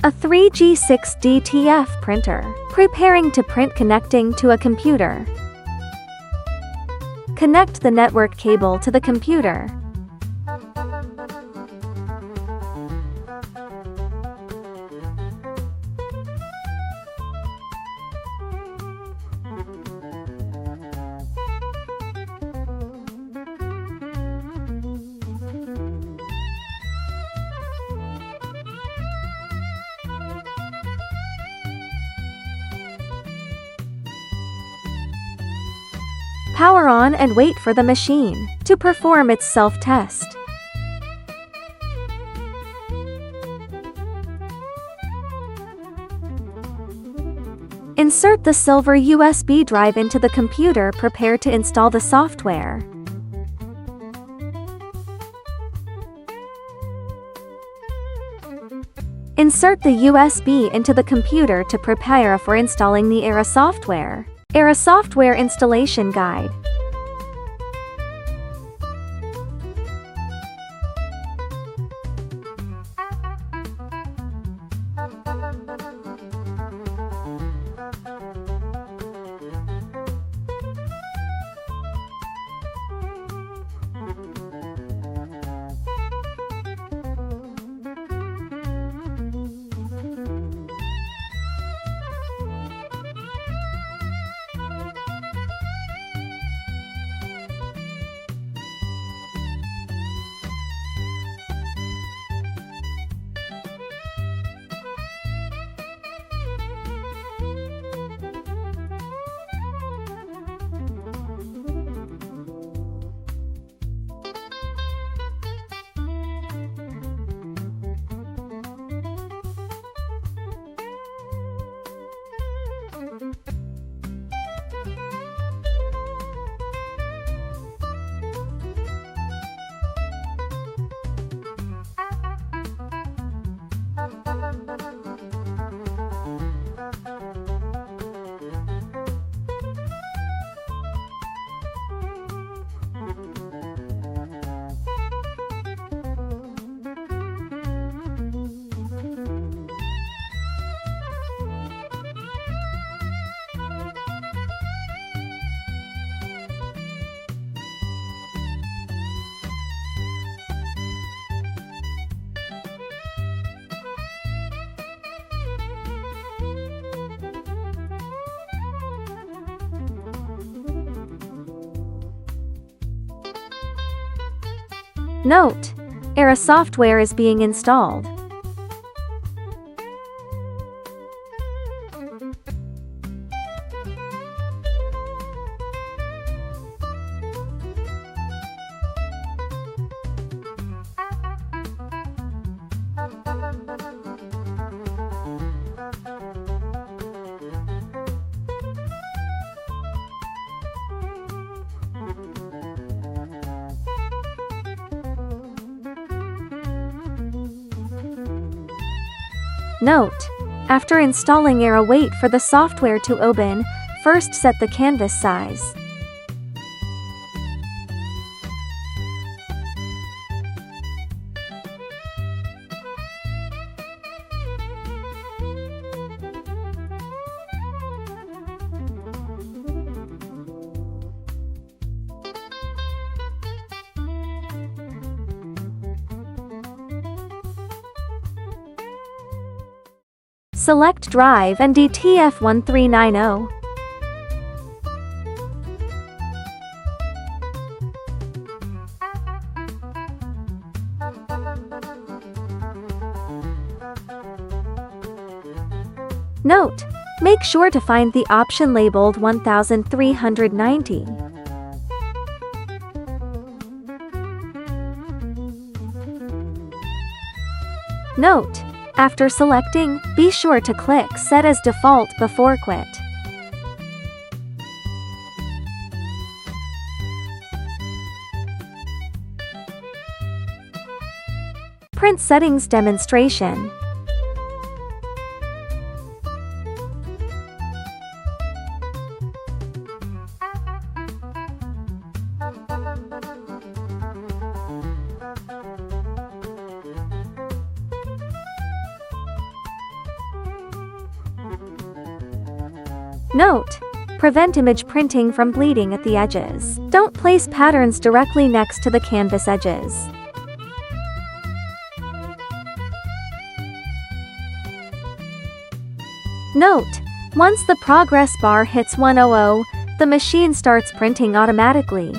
A3 G6 DTF Printer. Preparing to print, connecting to a computer. Connect the network cable to the computer. Power on and wait for the machine to perform its self-test. Insert the silver USB drive into the computer. Prepare to install the software. Insert the USB into the computer to prepare for installing the ERA software. ERA Software Installation Guide. Note: ERA software is being installed. Note: after installing ERA, wait for the software to open. First, set the canvas size. Select drive and DTF1390. Note: make sure to find the option labeled 1390. Note: after selecting, be sure to click Set as Default before Quit. Print Settings Demonstration. Note: prevent image printing from bleeding at the edges. Don't place patterns directly next to the canvas edges. Note: once the progress bar hits 100, the machine starts printing automatically.